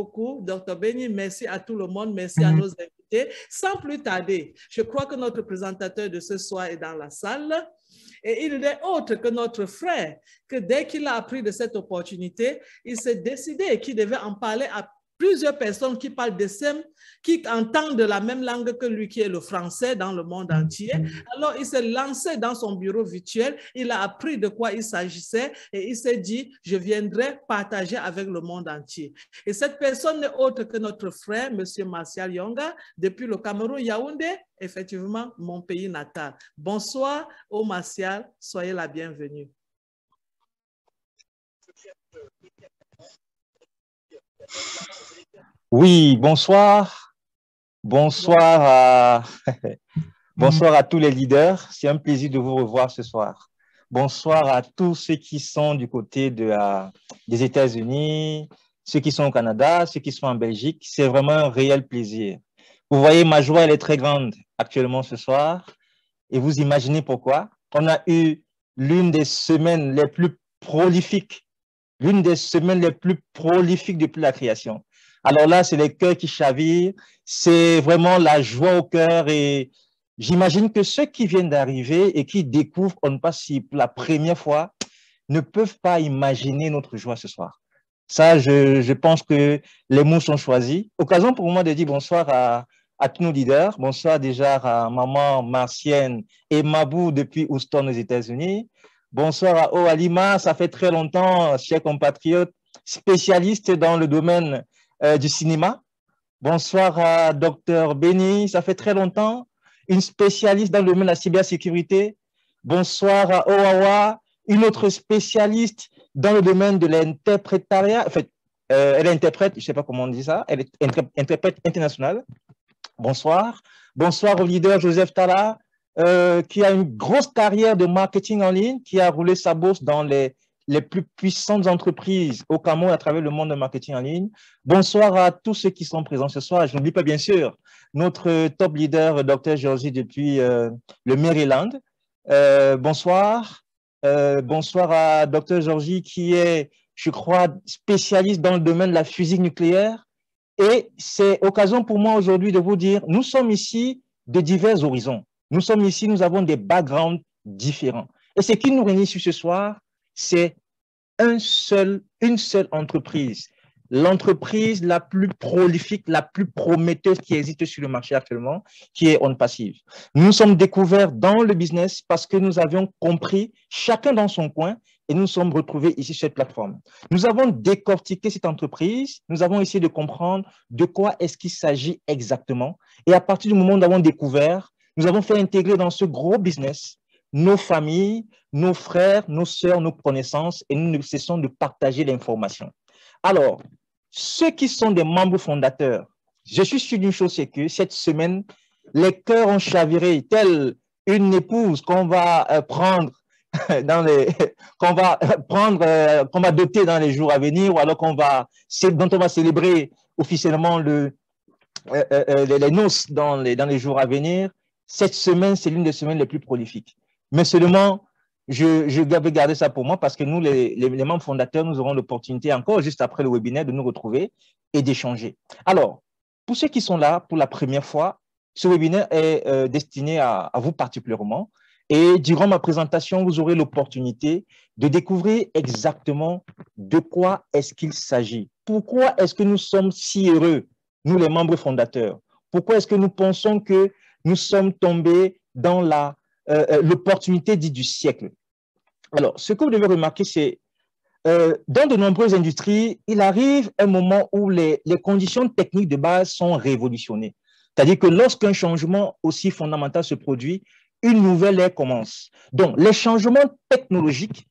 beaucoup, Dr. Benny. Merci à tout le monde. Merci à nos invités. Sans plus tarder, je crois que notre présentateur de ce soir est dans la salle. Et il n'est autre que notre frère, que dès qu'il a appris de cette opportunité, il s'est décidé qu'il devait en parler à plusieurs personnes qui parlent de SEM, qui entendent la même langue que lui, qui est le français dans le monde entier. Alors, il s'est lancé dans son bureau virtuel, il a appris de quoi il s'agissait et il s'est dit, je viendrai partager avec le monde entier. Et cette personne n'est autre que notre frère, M. Martial Yonga, depuis le Cameroun, Yaoundé, effectivement, mon pays natal. Bonsoir, au Martial, soyez la bienvenue. Oui, bonsoir. Bonsoir à tous les leaders. C'est un plaisir de vous revoir ce soir. Bonsoir à tous ceux qui sont du côté des États-Unis, ceux qui sont au Canada, ceux qui sont en Belgique. C'est vraiment un réel plaisir. Vous voyez, ma joie, elle est très grande actuellement ce soir. Et vous imaginez pourquoi? On a eu l'une des semaines les plus prolifiques, depuis la création. Alors là, c'est les cœurs qui chavirent, c'est vraiment la joie au cœur et j'imagine que ceux qui viennent d'arriver et qui découvrent On Passe Si pour la première fois ne peuvent pas imaginer notre joie ce soir. Ça, je pense que les mots sont choisis. Occasion pour moi de dire bonsoir à tous nos leaders. Bonsoir déjà à maman Martienne et Mabou depuis Houston aux États-Unis. Bonsoir à Oalima, ça fait très longtemps, chers compatriotes, spécialiste dans le domaine du cinéma. Bonsoir à Dr. Benny, ça fait très longtemps, une spécialiste dans le domaine de la cybersécurité. Bonsoir à Owawa, une autre spécialiste dans le domaine de l'interprétariat. En fait, elle est interprète, je ne sais pas comment on dit ça, elle est interprète internationale. Bonsoir. Bonsoir au leader Joseph Tala, qui a une grosse carrière de marketing en ligne, qui a roulé sa bourse dans les plus puissantes entreprises au Cameroun à travers le monde de marketing en ligne. Bonsoir à tous ceux qui sont présents ce soir. Je n'oublie pas bien sûr notre top leader, Dr. Georgie, depuis le Maryland. Bonsoir. Bonsoir à Dr. Georgie qui est, je crois, spécialiste dans le domaine de la physique nucléaire. Et c'est occasion pour moi aujourd'hui de vous dire, nous sommes ici de divers horizons. Nous sommes ici, nous avons des backgrounds différents. Et ce qui nous réunit ce soir, c'est une seule entreprise. L'entreprise la plus prolifique, la plus prometteuse qui existe sur le marché actuellement, qui est On Passive. Nous nous sommes découverts dans le business parce que nous avions compris, chacun dans son coin, et nous nous sommes retrouvés ici sur cette plateforme. Nous avons décortiqué cette entreprise, nous avons essayé de comprendre de quoi est-ce qu'il s'agit exactement. Et à partir du moment où nous avons découvert, nous avons fait intégrer dans ce gros business nos familles, nos frères, nos sœurs, nos connaissances, et nous ne cessons de partager l'information. Alors, ceux qui sont des membres fondateurs, je suis sûr d'une chose, c'est que cette semaine, les cœurs ont chaviré, telle une épouse qu'on va prendre qu'on va doter dans les jours à venir, ou alors dont on va célébrer officiellement les noces dans les jours à venir. Cette semaine, c'est l'une des semaines les plus prolifiques. Mais seulement, je vais garder ça pour moi parce que nous, les membres fondateurs, nous aurons l'opportunité encore, juste après le webinaire, de nous retrouver et d'échanger. Alors, pour ceux qui sont là pour la première fois, ce webinaire est destiné à vous particulièrement. Et durant ma présentation, vous aurez l'opportunité de découvrir exactement de quoi est-ce qu'il s'agit. Pourquoi est-ce que nous sommes si heureux, nous les membres fondateurs? Pourquoi est-ce que nous pensons que nous sommes tombés dans l'opportunité dite du siècle? Alors, ce que vous devez remarquer, c'est dans de nombreuses industries, il arrive un moment où les conditions techniques de base sont révolutionnées. C'est-à-dire que lorsqu'un changement aussi fondamental se produit, une nouvelle ère commence. Donc, les changements technologiques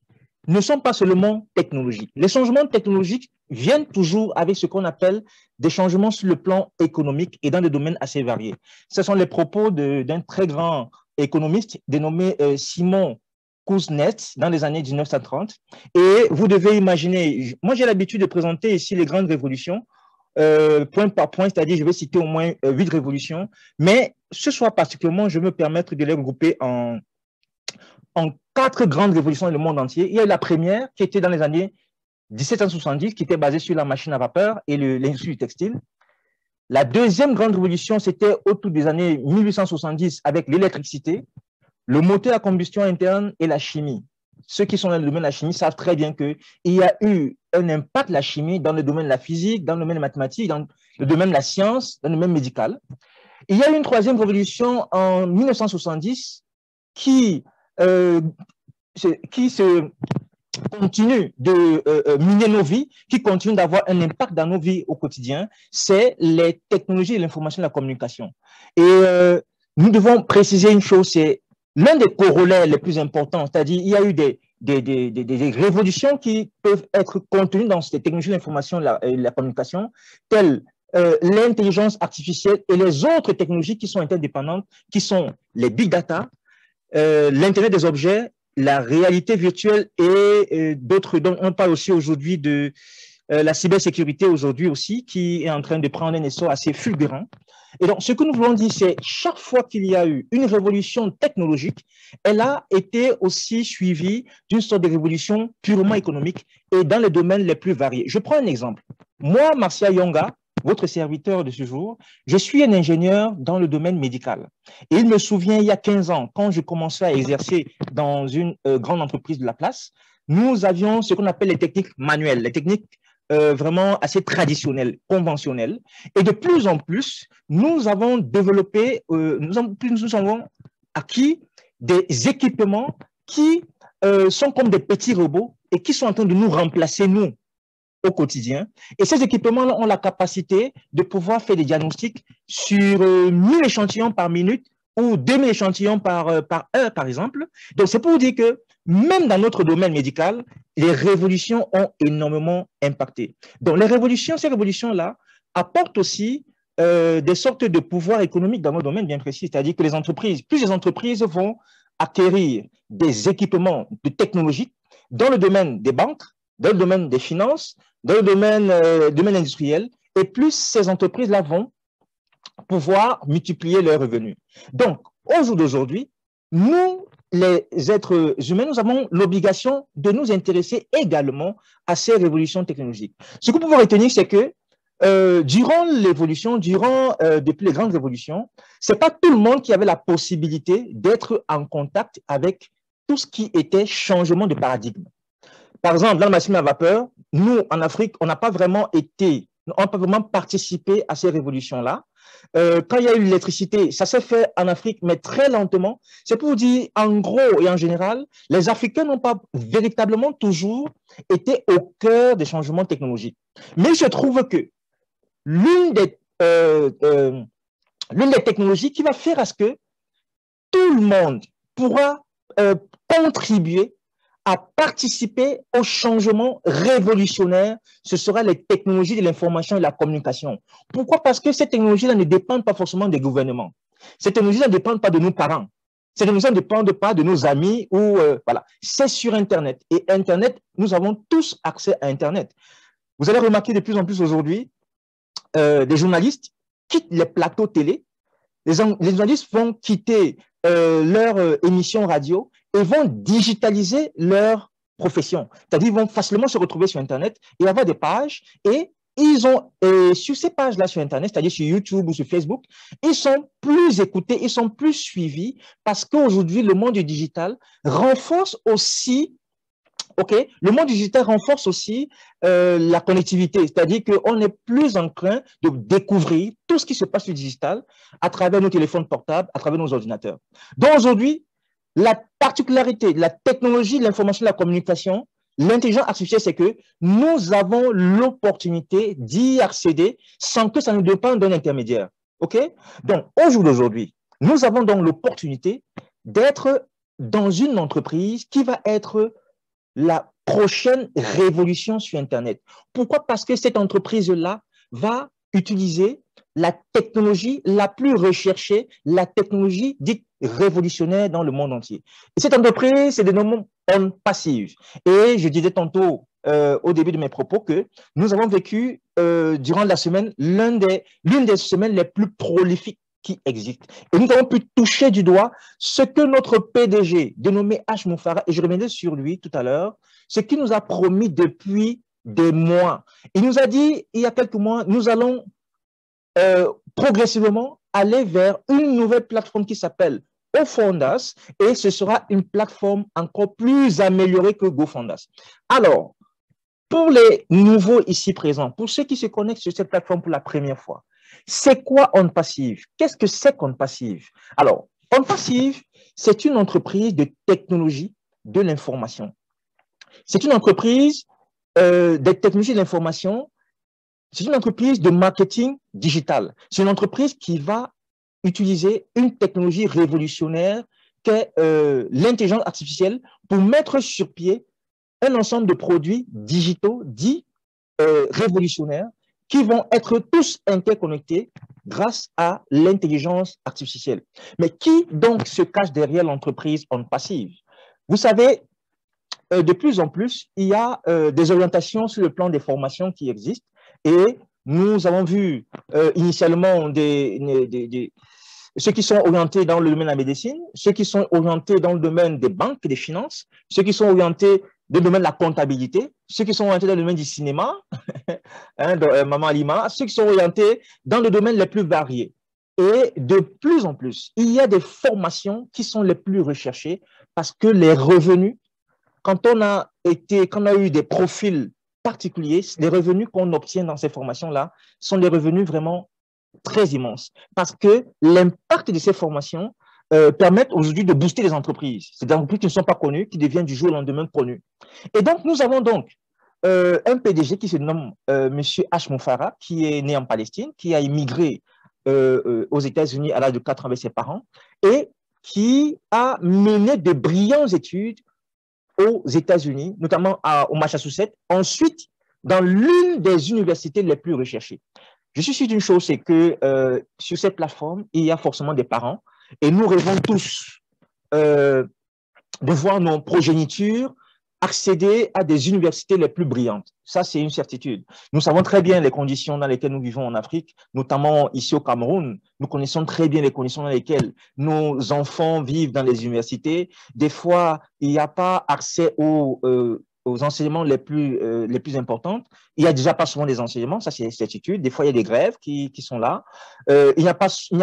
ne sont pas seulement technologiques. Les changements technologiques viennent toujours avec ce qu'on appelle des changements sur le plan économique et dans des domaines assez variés. Ce sont les propos d'un très grand économiste dénommé Simon Kuznets dans les années 1930. Et vous devez imaginer, moi j'ai l'habitude de présenter ici les grandes révolutions, point par point, c'est-à-dire je vais citer au moins 8 révolutions, mais ce soir particulièrement, je vais me permettre de les regrouper en 4 grandes révolutions dans le monde entier. Il y a eu la première qui était dans les années 1770, qui était basée sur la machine à vapeur et l'industrie du textile. La deuxième grande révolution, c'était autour des années 1870 avec l'électricité, le moteur à combustion interne et la chimie. Ceux qui sont dans le domaine de la chimie savent très bien qu'il y a eu un impact de la chimie dans le domaine de la physique, dans le domaine des mathématiques, dans le domaine de la science, dans le domaine médical. Il y a eu une troisième révolution en 1970 qui continue de miner nos vies, qui continue d'avoir un impact dans nos vies au quotidien, c'est les technologies de l'information et de la communication. Et nous devons préciser une chose, c'est l'un des corollaires les plus importants, c'est-à-dire il y a eu des révolutions qui peuvent être contenues dans ces technologies de l'information et de la communication, telles l'intelligence artificielle et les autres technologies qui sont interdépendantes, qui sont les big data, l'Internet des objets, la réalité virtuelle et d'autres dont on parle aussi aujourd'hui de la cybersécurité aujourd'hui aussi, qui est en train de prendre un essor assez fulgurant. Et donc, ce que nous voulons dire, c'est chaque fois qu'il y a eu une révolution technologique, elle a été aussi suivie d'une sorte de révolution purement économique et dans les domaines les plus variés. Je prends un exemple. Moi, Marcia Yonga, votre serviteur de ce jour, je suis un ingénieur dans le domaine médical. Et il me souvient, il y a 15 ans, quand je commençais à exercer dans une grande entreprise de la place, nous avions ce qu'on appelle les techniques manuelles, les techniques vraiment assez traditionnelles, conventionnelles. Et de plus en plus, nous avons développé, nous avons acquis des équipements qui sont comme des petits robots et qui sont en train de nous remplacer, nous, au quotidien. Et ces équipements-là ont la capacité de pouvoir faire des diagnostics sur 1000 échantillons par minute ou 2000 échantillons par heure, par exemple. Donc, c'est pour vous dire que même dans notre domaine médical, les révolutions ont énormément impacté. Donc, ces révolutions-là apportent aussi des sortes de pouvoirs économiques dans nos domaines bien précis. C'est-à-dire que plusieurs entreprises vont acquérir des équipements de technologie dans le domaine des banques, dans le domaine des finances, dans le domaine industriel, et plus ces entreprises-là vont pouvoir multiplier leurs revenus. Donc, au jour d'aujourd'hui, nous, les êtres humains, nous avons l'obligation de nous intéresser également à ces révolutions technologiques. Ce que vous pouvez retenir, c'est que durant l'évolution, depuis les grandes révolutions, ce n'est pas tout le monde qui avait la possibilité d'être en contact avec tout ce qui était changement de paradigme. Par exemple, dans la machine à vapeur, nous, en Afrique, on n'a pas vraiment participé à ces révolutions-là. Quand il y a eu l'électricité, ça s'est fait en Afrique, mais très lentement. C'est pour vous dire, en gros et en général, les Africains n'ont pas véritablement toujours été au cœur des changements technologiques. Mais je trouve que l'une des technologies qui va faire à ce que tout le monde pourra contribuer à participer au changement révolutionnaire, ce sera les technologies de l'information et de la communication. Pourquoi? Parce que ces technologies-là ne dépendent pas forcément des gouvernements. Ces technologies-là ne dépendent pas de nos parents. Ces technologies ne dépendent pas de nos amis ou voilà. C'est sur Internet. Et Internet, nous avons tous accès à Internet. Vous allez remarquer de plus en plus aujourd'hui, des journalistes quittent les plateaux télé. Les journalistes vont quitter leur émission radio et vont digitaliser leur profession. C'est-à-dire qu'ils vont facilement se retrouver sur Internet et avoir des pages et ils ont, sur ces pages-là sur Internet, c'est-à-dire sur YouTube ou sur Facebook, ils sont plus écoutés, ils sont plus suivis parce qu'aujourd'hui, le monde du digital renforce aussi le monde digital renforce aussi la connectivité, c'est-à-dire qu'on est plus enclin de découvrir tout ce qui se passe sur le digital à travers nos téléphones portables, à travers nos ordinateurs. Donc aujourd'hui, la particularité de la technologie de l'information et de la communication, l'intelligence artificielle, c'est que nous avons l'opportunité d'y accéder sans que ça ne dépende d'un intermédiaire. Donc, au jour d'aujourd'hui, nous avons donc l'opportunité d'être dans une entreprise qui va être la prochaine révolution sur Internet. Pourquoi? Parce que cette entreprise-là va utiliser la technologie la plus recherchée, la technologie dite révolutionnaire dans le monde entier. Et cette entreprise, c'est dénommé On Passive. Et je disais tantôt au début de mes propos que nous avons vécu durant la semaine l'une des semaines les plus prolifiques qui existe. Et nous avons pu toucher du doigt ce que notre PDG, dénommé H. Moufara, et je reviendrai sur lui tout à l'heure, ce qu'il nous a promis depuis des mois. Il nous a dit, il y a quelques mois, nous allons progressivement aller vers une nouvelle plateforme qui s'appelle GoFounders, et ce sera une plateforme encore plus améliorée que GoFounders. Alors, pour les nouveaux ici présents, pour ceux qui se connectent sur cette plateforme pour la première fois, c'est quoi OnPassive? Qu'est-ce que c'est qu'OnPassive? Alors, OnPassive, c'est une entreprise de technologie de l'information. C'est une entreprise des technologies de l'information. C'est une entreprise de marketing digital. C'est une entreprise qui va utiliser une technologie révolutionnaire qu'est l'intelligence artificielle pour mettre sur pied un ensemble de produits digitaux dits révolutionnaires qui vont être tous interconnectés grâce à l'intelligence artificielle. Mais qui donc se cache derrière l'entreprise OnPassive? Vous savez, de plus en plus, il y a des orientations sur le plan des formations qui existent, et nous avons vu initialement ceux qui sont orientés dans le domaine de la médecine, ceux qui sont orientés dans le domaine des banques et des finances, ceux qui sont orientés dans le domaine de la comptabilité, ceux qui sont orientés dans le domaine du cinéma, hein, Maman Lima, ceux qui sont orientés dans le domaine les plus variés. Et de plus en plus, il y a des formations qui sont les plus recherchées parce que les revenus, quand on a eu des profils particuliers, les revenus qu'on obtient dans ces formations-là sont des revenus vraiment très immenses, parce que l'impact de ces formations permettent aujourd'hui de booster les entreprises. C'est des entreprises qui ne sont pas connues, qui deviennent du jour au lendemain connues. Et donc, nous avons donc un PDG qui se nomme M. Hashmou Farah, qui est né en Palestine, qui a immigré aux États-Unis à l'âge de 4 ans avec ses parents, et qui a mené de brillantes études aux États-Unis, notamment au Massachusetts, ensuite dans l'une des universités les plus recherchées. Je suis sûr d'une chose, c'est que sur cette plateforme, il y a forcément des parents, et nous rêvons tous de voir nos progénitures accéder à des universités les plus brillantes. Ça, c'est une certitude. Nous savons très bien les conditions dans lesquelles nous vivons en Afrique, notamment ici au Cameroun. Nous connaissons très bien les conditions dans lesquelles nos enfants vivent dans les universités. Des fois, il n'y a pas accès aux enseignements les plus importants. Il n'y a déjà pas souvent des enseignements, ça c'est une certitude. Des fois, il y a des grèves qui sont là. Il n'y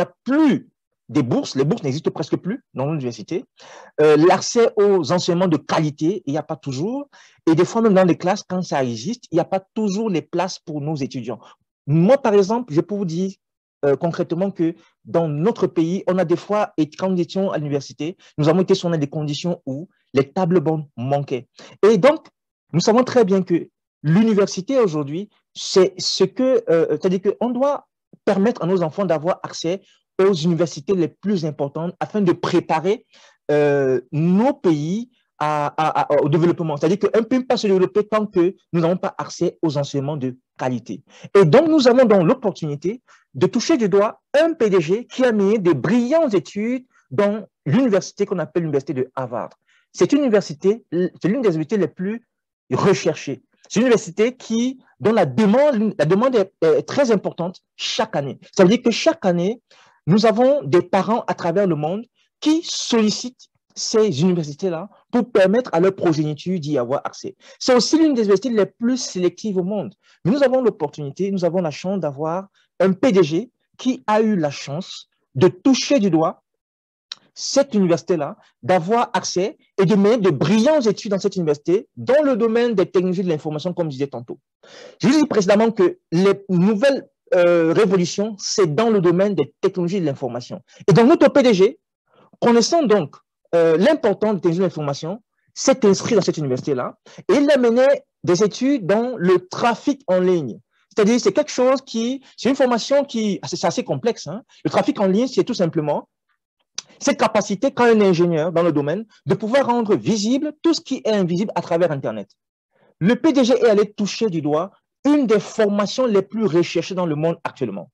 a plus des bourses, les bourses n'existent presque plus dans l'université. L'accès aux enseignements de qualité, il n'y a pas toujours. Et des fois, même dans les classes, quand ça existe, il n'y a pas toujours les places pour nos étudiants. Moi, par exemple, je peux vous dire concrètement que dans notre pays, on a des fois, et quand nous étions à l'université, nous avons été sur des conditions où les tables bancs manquaient. Et donc, nous savons très bien que l'université aujourd'hui, c'est ce que, c'est-à-dire qu'on doit permettre à nos enfants d'avoir accès aux universités les plus importantes afin de préparer nos pays au développement. C'est-à-dire qu'un pays ne peut pas se développer tant que nous n'avons pas accès aux enseignements de qualité. Et donc, nous avons donc l'opportunité de toucher du doigt un PDG qui a mené de brillantes études dans l'université qu'on appelle l'université de Harvard. C'est une université, c'est l'une des universités les plus recherchées. C'est une université dont la demande est très importante chaque année. Ça veut dire que chaque année, nous avons des parents à travers le monde qui sollicitent ces universités-là pour permettre à leur progéniture d'y avoir accès. C'est aussi l'une des universités les plus sélectives au monde. Mais nous avons l'opportunité, nous avons la chance d'avoir un PDG qui a eu la chance de toucher du doigt cette université-là, d'avoir accès et de mener de brillantes études dans cette université dans le domaine des technologies de l'information, comme je disais tantôt. Je vous ai dit précédemment que les nouvelles révolutions, c'est dans le domaine des technologies de l'information. Et donc, notre PDG, connaissant donc l'importance des technologies de l'information, s'est inscrit dans cette université-là et il a mené des études dans le trafic en ligne. C'est-à-dire, c'est quelque chose c'est une formation c'est assez complexe. Hein. Le trafic en ligne, c'est tout simplement cette capacité qu'a un ingénieur dans le domaine de pouvoir rendre visible tout ce qui est invisible à travers Internet. Le PDG est allé toucher du doigt une des formations les plus recherchées dans le monde actuellement.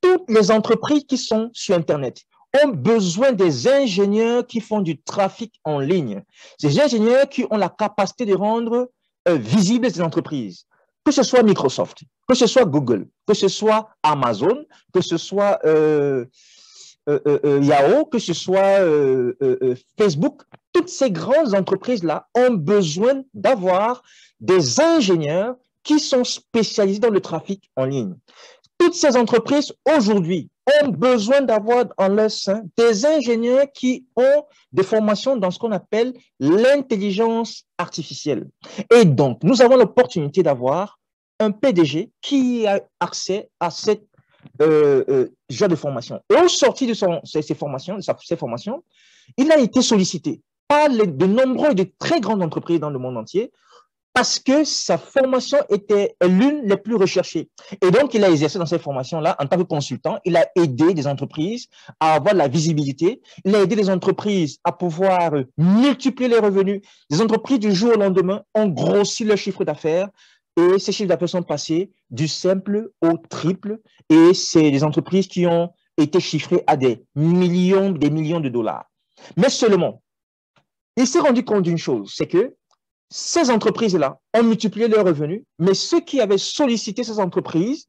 Toutes les entreprises qui sont sur Internet ont besoin des ingénieurs qui font du trafic en ligne. Ces ingénieurs qui ont la capacité de rendre visibles ces entreprises. Que ce soit Microsoft, que ce soit Google, que ce soit Amazon, que ce soit Yahoo, que ce soit Facebook, toutes ces grandes entreprises-là ont besoin d'avoir des ingénieurs qui sont spécialisées dans le trafic en ligne. Toutes ces entreprises, aujourd'hui, ont besoin d'avoir en leur sein des ingénieurs qui ont des formations dans ce qu'on appelle l'intelligence artificielle. Et donc, nous avons l'opportunité d'avoir un PDG qui a accès à cette genre de formation. Et au sorti de ces formations, il a été sollicité par de nombreuses et de très grandes entreprises dans le monde entier parce que sa formation était l'une des plus recherchées. Et donc, il a exercé dans cette formation-là en tant que consultant. Il a aidé des entreprises à avoir la visibilité. Il a aidé les entreprises à pouvoir multiplier les revenus. Les entreprises, du jour au lendemain, ont grossi leur chiffre d'affaires. Et ces chiffres d'affaires sont passés du simple au triple. Et c'est des entreprises qui ont été chiffrées à des millions de dollars. Mais seulement, il s'est rendu compte d'une chose, c'est que ces entreprises-là ont multiplié leurs revenus, mais ceux qui avaient sollicité ces entreprises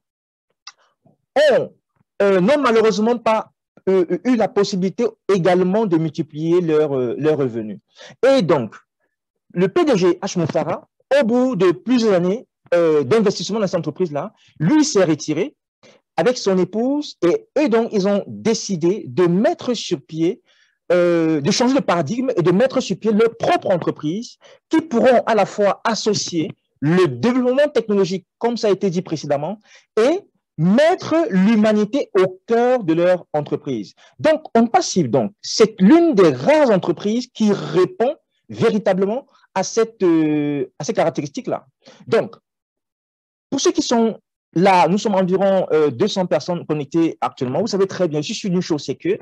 n'ont malheureusement pas eu la possibilité également de multiplier leurs revenus. Et donc, le PDG Ashmon Farah, au bout de plusieurs années d'investissement dans cette entreprise-là, lui s'est retiré avec son épouse et eux donc, ils ont décidé de mettre sur pied de changer de paradigme et de mettre sur pied leur propre entreprise qui pourront à la fois associer le développement technologique, comme ça a été dit précédemment, et mettre l'humanité au cœur de leur entreprise. Donc, On Passive, donc, c'est l'une des rares entreprises qui répond véritablement à ces caractéristiques-là. Donc, pour ceux qui sont là, nous sommes environ 200 personnes connectées actuellement. Vous savez très bien, je suis d'une chose, c'est que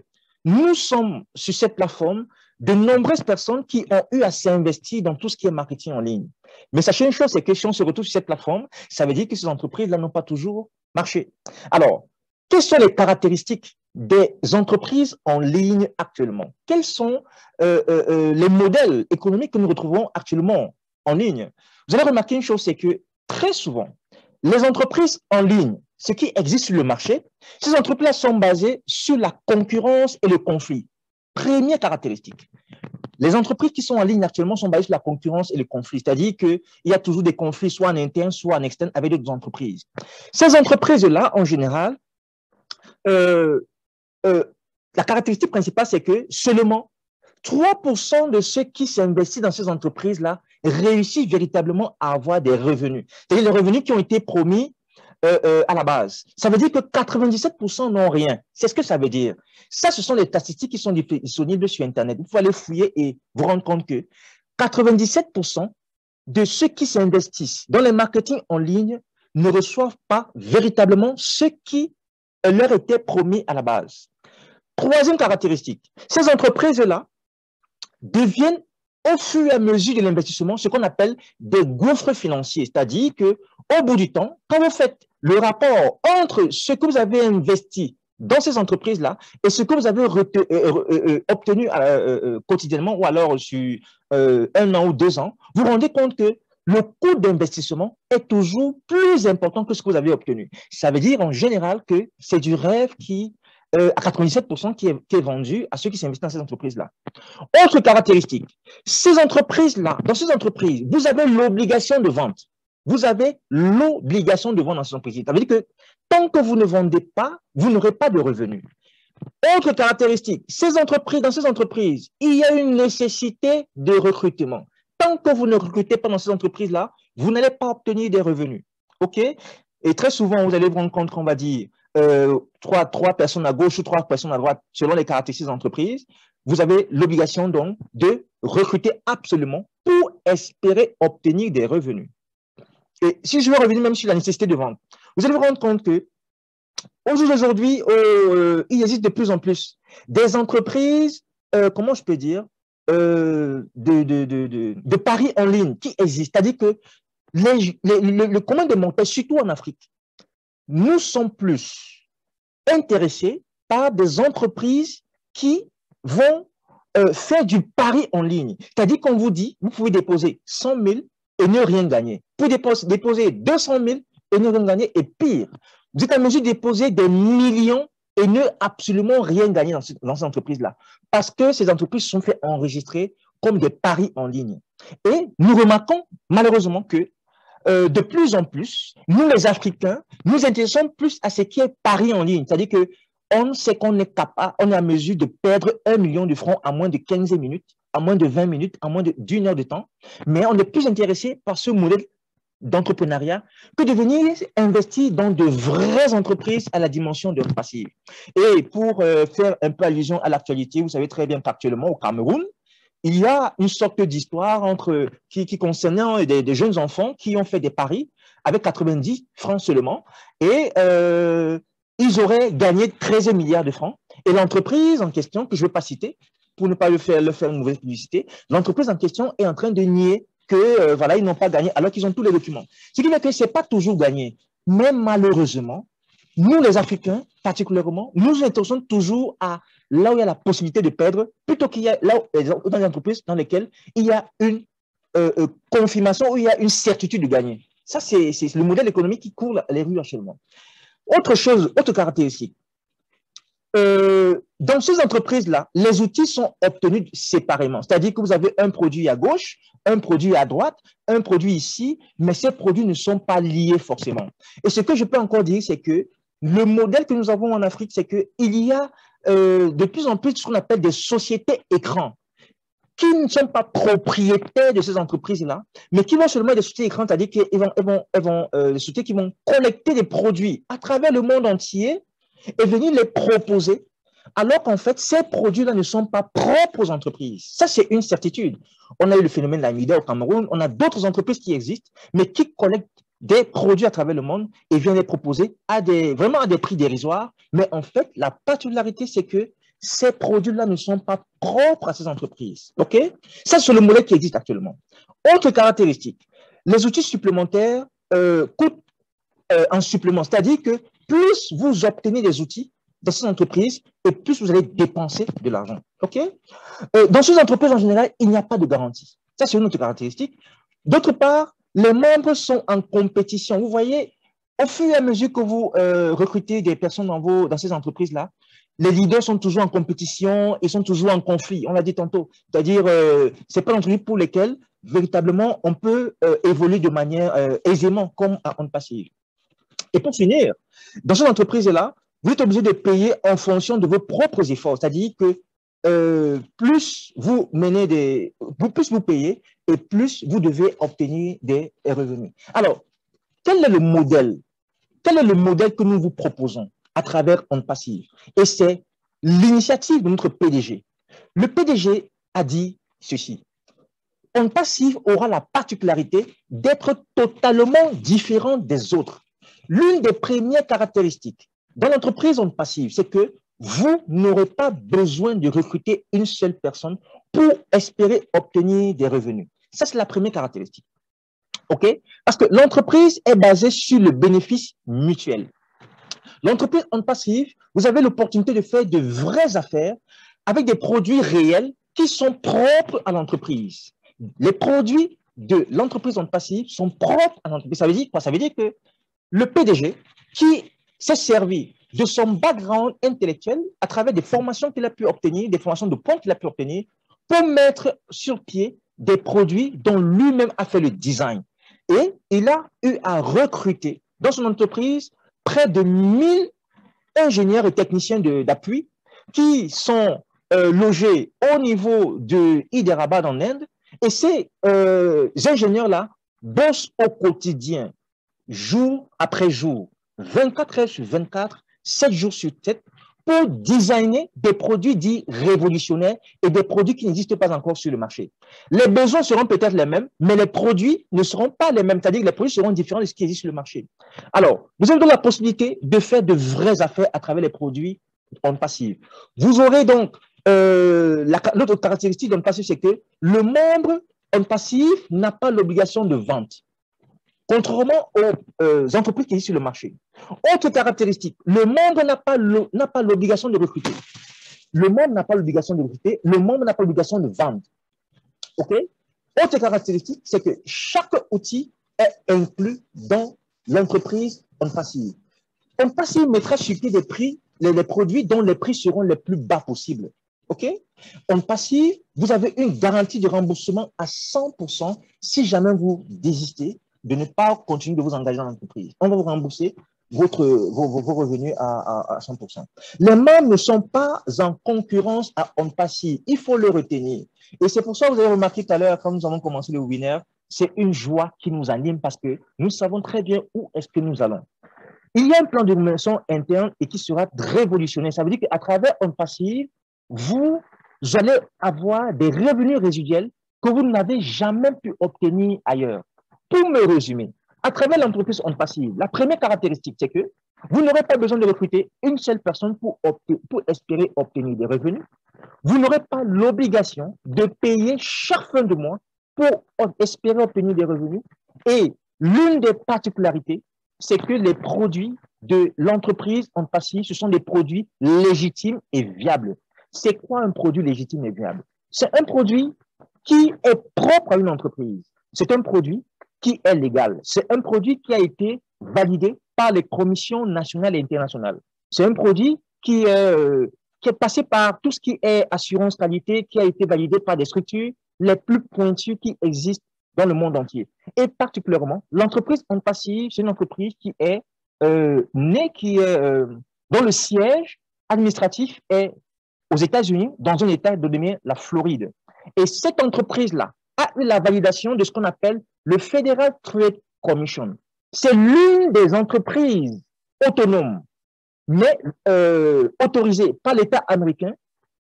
nous sommes sur cette plateforme de nombreuses personnes qui ont eu à s'investir dans tout ce qui est marketing en ligne. Mais sachez une chose, c'est que si on se retrouve sur cette plateforme, ça veut dire que ces entreprises-là n'ont pas toujours marché. Alors, quelles sont les caractéristiques des entreprises en ligne actuellement? Quels sont les modèles économiques que nous retrouvons actuellement en ligne? Vous allez remarquer une chose, c'est que très souvent, les entreprises en ligne, ce qui existe sur le marché, ces entreprises sont basées sur la concurrence et le conflit. Première caractéristique. Les entreprises qui sont en ligne actuellement sont basées sur la concurrence et le conflit, c'est-à-dire qu'il y a toujours des conflits, soit en interne, soit en externe, avec d'autres entreprises. Ces entreprises-là, en général, la caractéristique principale, c'est que seulement 3% de ceux qui s'investissent dans ces entreprises-là réussissent véritablement à avoir des revenus. C'est-à-dire les revenus qui ont été promis à la base. Ça veut dire que 97% n'ont rien. C'est ce que ça veut dire. Ça, ce sont les statistiques qui sont disponibles sur Internet. Vous pouvez aller fouiller et vous rendre compte que 97% de ceux qui s'investissent dans le marketing en ligne ne reçoivent pas véritablement ce qui leur était promis à la base. Troisième caractéristique, ces entreprises-là deviennent au fur et à mesure de l'investissement ce qu'on appelle des gouffres financiers, c'est-à-dire qu'au bout du temps, quand vous faites le rapport entre ce que vous avez investi dans ces entreprises-là et ce que vous avez obtenu quotidiennement ou alors sur 1 an ou 2 ans, vous vous rendez compte que le coût d'investissement est toujours plus important que ce que vous avez obtenu. Ça veut dire en général que c'est du rêve qui à 97% qui est vendu à ceux qui s'investissent dans ces entreprises-là. Autre caractéristique, ces entreprises-là, dans ces entreprises, vous avez l'obligation de vente. Vous avez l'obligation de vendre dans ces entreprises. Ça veut dire que tant que vous ne vendez pas, vous n'aurez pas de revenus. Autre caractéristique, dans ces entreprises, il y a une nécessité de recrutement. Tant que vous ne recrutez pas dans ces entreprises-là, vous n'allez pas obtenir des revenus. OK? Et très souvent, vous allez vous rendre compte qu'on va dire trois personnes à gauche ou 3 personnes à droite, selon les caractéristiques des entreprises, vous avez l'obligation donc de recruter absolument pour espérer obtenir des revenus. Et si je veux revenir même sur la nécessité de vente, vous allez vous rendre compte que aujourd'hui, il existe de plus en plus des entreprises, comment je peux dire, de paris en ligne qui existent. C'est-à-dire que le commun des mortels, surtout en Afrique, nous sommes plus intéressés par des entreprises qui vont faire du pari en ligne. C'est-à-dire qu'on vous dit, vous pouvez déposer 100 000 et ne rien gagner. Vous pouvez déposer 200 000 et ne rien gagner. Et pire, vous êtes en mesure de déposer des millions et ne absolument rien gagner dans ces entreprises-là. Parce que ces entreprises sont fait enregistrer comme des paris en ligne. Et nous remarquons malheureusement que de plus en plus, nous les Africains, nous intéressons plus à ce qui est pari en ligne. C'est-à-dire que on sait qu'on est capable, on est à mesure de perdre 1 million de francs en moins de 15 minutes, en moins de 20 minutes, en moins d'1 heure de temps. Mais on est plus intéressé par ce modèle d'entrepreneuriat que de venir investir dans de vraies entreprises à la dimension de passive. Et pour faire un peu allusion à l'actualité, vous savez très bien qu'actuellement au Cameroun, il y a une sorte d'histoire qui concernant des jeunes enfants qui ont fait des paris avec 90 francs seulement et ils auraient gagné 13 milliards de francs. Et l'entreprise en question, que je ne vais pas citer, pour ne pas leur faire une mauvaise publicité, l'entreprise en question est en train de nier que voilà, ils n'ont pas gagné alors qu'ils ont tous les documents. Ce qui veut dire que ce n'est pas toujours gagné. Mais malheureusement, nous les Africains, particulièrement, nous nous intéressons toujours à là où il y a la possibilité de perdre, plutôt qu'il y a là où, dans les entreprises dans lesquelles il y a une confirmation, où il y a une certitude de gagner. Ça, c'est le modèle économique qui court les rues actuellement. Autre chose, autre caractéristique. Dans ces entreprises-là, les outils sont obtenus séparément. C'est-à-dire que vous avez un produit à gauche, un produit à droite, un produit ici, mais ces produits ne sont pas liés forcément. Et ce que je peux encore dire, c'est que le modèle que nous avons en Afrique, c'est qu'il y a de plus en plus ce qu'on appelle des sociétés écrans qui ne sont pas propriétaires de ces entreprises-là, mais qui vont seulement être des sociétés écrans, c'est-à-dire des sociétés qui vont collecter des produits à travers le monde entier et venir les proposer, alors qu'en fait, ces produits-là ne sont pas propres aux entreprises. Ça, c'est une certitude. On a eu le phénomène de la MIDA au Cameroun, on a d'autres entreprises qui existent, mais qui collectent des produits à travers le monde et viennent les proposer vraiment à des prix dérisoires. Mais en fait, la particularité, c'est que ces produits-là ne sont pas propres à ces entreprises. OK? Ça, c'est le modèle qui existe actuellement. Autre caractéristique, les outils supplémentaires coûtent en supplément. C'est-à-dire que plus vous obtenez des outils dans ces entreprises, et plus vous allez dépenser de l'argent. OK? Dans ces entreprises, en général, il n'y a pas de garantie. Ça, c'est une autre caractéristique. D'autre part, les membres sont en compétition. Vous voyez, au fur et à mesure que vous recrutez des personnes dans ces entreprises-là, les leaders sont toujours en compétition, ils sont toujours en conflit, on l'a dit tantôt. C'est-à-dire, ce n'est pas l'entreprise pour lesquelles, véritablement, on peut évoluer de manière aisément, comme en passive. Et pour finir, dans cette entreprise-là, vous êtes obligé de payer en fonction de vos propres efforts. C'est-à-dire que plus vous plus vous payez et plus vous devez obtenir des revenus. Alors, quel est le modèle? Quel est le modèle que nous vous proposons à travers On Passive? Et c'est l'initiative de notre PDG. Le PDG a dit ceci. On Passive aura la particularité d'être totalement différent des autres. L'une des premières caractéristiques dans l'entreprise On Passive, c'est que vous n'aurez pas besoin de recruter une seule personne pour espérer obtenir des revenus. Ça, c'est la première caractéristique. OK? Parce que l'entreprise est basée sur le bénéfice mutuel. L'entreprise On Passive, vous avez l'opportunité de faire de vraies affaires avec des produits réels qui sont propres à l'entreprise. Les produits de l'entreprise On Passive sont propres à l'entreprise. Ça veut dire quoi? Ça veut dire que le PDG qui s'est servi de son background intellectuel à travers des formations qu'il a pu obtenir, des formations de pointe qu'il a pu obtenir, pour mettre sur pied des produits dont lui-même a fait le design. Et il a eu à recruter dans son entreprise près de 1000 ingénieurs et techniciens d'appui qui sont logés au niveau de Hyderabad en Inde. Et ces ingénieurs-là bossent au quotidien, jour après jour, 24 heures sur 24, 7 jours sur 7, pour designer des produits dits révolutionnaires et des produits qui n'existent pas encore sur le marché. Les besoins seront peut-être les mêmes, mais les produits ne seront pas les mêmes, c'est-à-dire que les produits seront différents de ce qui existe sur le marché. Alors, vous avez donc la possibilité de faire de vraies affaires à travers les produits On Passive. Vous aurez donc, l'autre caractéristique d'On Passive, c'est que le membre On Passive n'a pas l'obligation de vente, contrairement aux entreprises qui existent sur le marché. Autre caractéristique, le membre n'a pas l'obligation de recruter. Le membre n'a pas l'obligation de recruter, le membre n'a pas l'obligation de vendre. OK? Autre caractéristique, c'est que chaque outil est inclus dans l'entreprise On Passive. On Passive mettra sur pied des prix, les produits dont les prix seront les plus bas possibles. OK? On Passive, vous avez une garantie de remboursement à 100% si jamais vous désistez. de ne pas continuer de vous engager dans l'entreprise. On va vous rembourser vos revenus à 100%. Les membres ne sont pas en concurrence à OnPassive. Il faut le retenir. Et c'est pour ça que vous avez remarqué tout à l'heure, quand nous avons commencé le webinaire, c'est une joie qui nous anime parce que nous savons très bien où est-ce que nous allons. Il y a un plan de rémunération interne et qui sera révolutionnaire. Ça veut dire qu'à travers OnPassive, vous allez avoir des revenus résiduels que vous n'avez jamais pu obtenir ailleurs. Pour me résumer, à travers l'entreprise OnPassive, la première caractéristique, c'est que vous n'aurez pas besoin de recruter une seule personne pour espérer obtenir des revenus. Vous n'aurez pas l'obligation de payer chaque fin de mois pour espérer obtenir des revenus. Et l'une des particularités, c'est que les produits de l'entreprise OnPassive, ce sont des produits légitimes et viables. C'est quoi un produit légitime et viable? C'est un produit qui est propre à une entreprise. C'est un produit qui est légal. C'est un produit qui a été validé par les commissions nationales et internationales. C'est un produit qui est passé par tout ce qui est assurance qualité, qui a été validé par des structures les plus pointues qui existent dans le monde entier. Et particulièrement, l'entreprise OnPassive, c'est une entreprise qui est née, dont le siège administratif est aux États-Unis, dans un État dénommé la Floride. Et cette entreprise-là a eu la validation de ce qu'on appelle le Federal Trade Commission. C'est l'une des entreprises autonomes, mais autorisées par l'État américain,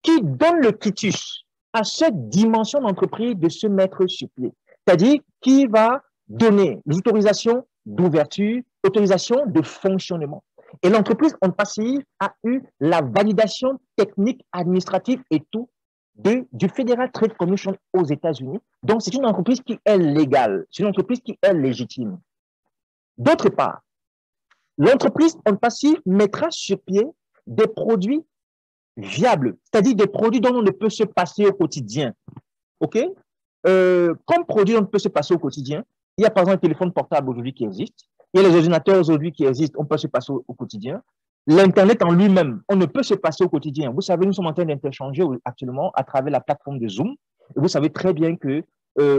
qui donne le quitus à cette dimension d'entreprise de se mettre sur pied. C'est-à-dire qui va donner l'autorisation d'ouverture, autorisation de fonctionnement. Et l'entreprise OnPassive a eu la validation technique, administrative et tout du Federal Trade Commission aux États-Unis. Donc, c'est une entreprise qui est légale, c'est une entreprise qui est légitime. D'autre part, l'entreprise OnPassive mettra sur pied des produits viables, c'est-à-dire des produits dont on ne peut se passer au quotidien. OK? Comme produit dont on peut se passer au quotidien, il y a par exemple un téléphone portable aujourd'hui qui existe, il y a les ordinateurs aujourd'hui qui existent, on peut se passer au quotidien. L'Internet en lui-même, on ne peut se passer au quotidien. Vous savez, nous sommes en train d'interchanger actuellement à travers la plateforme de Zoom. Et vous savez très bien que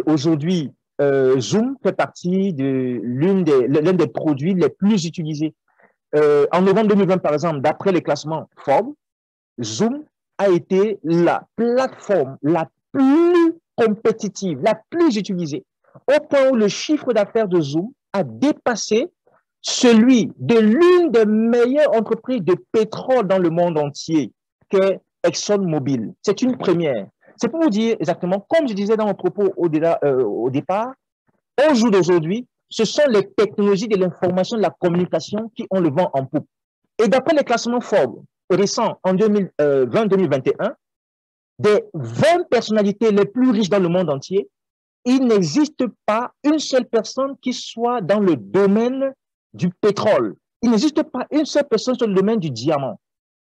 aujourd'hui, Zoom fait partie de l'un des produits les plus utilisés. En novembre 2020, par exemple, d'après les classements Forbes, Zoom a été la plateforme la plus compétitive, la plus utilisée, au point où le chiffre d'affaires de Zoom a dépassé celui de l'une des meilleures entreprises de pétrole dans le monde entier, qu'est ExxonMobil. C'est une première. C'est pour vous dire exactement, comme je disais dans mon propos au départ, au jour d'aujourd'hui, ce sont les technologies de l'information et de la communication qui ont le vent en poupe. Et d'après les classements Forbes récents en 2020-2021, des 20 personnalités les plus riches dans le monde entier, il n'existe pas une seule personne qui soit dans le domaine du pétrole. Il n'existe pas une seule personne sur le domaine du diamant.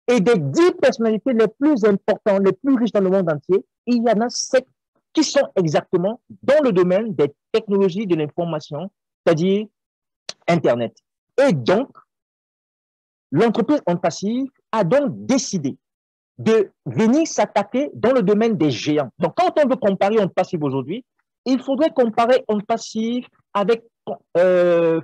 Et des 10 personnalités les plus importantes, les plus riches dans le monde entier, il y en a 7 qui sont exactement dans le domaine des technologies de l'information, c'est-à-dire Internet. Et donc, l'entreprise OnPassive a donc décidé de venir s'attaquer dans le domaine des géants. Donc, quand on veut comparer OnPassive aujourd'hui, il faudrait comparer OnPassive avec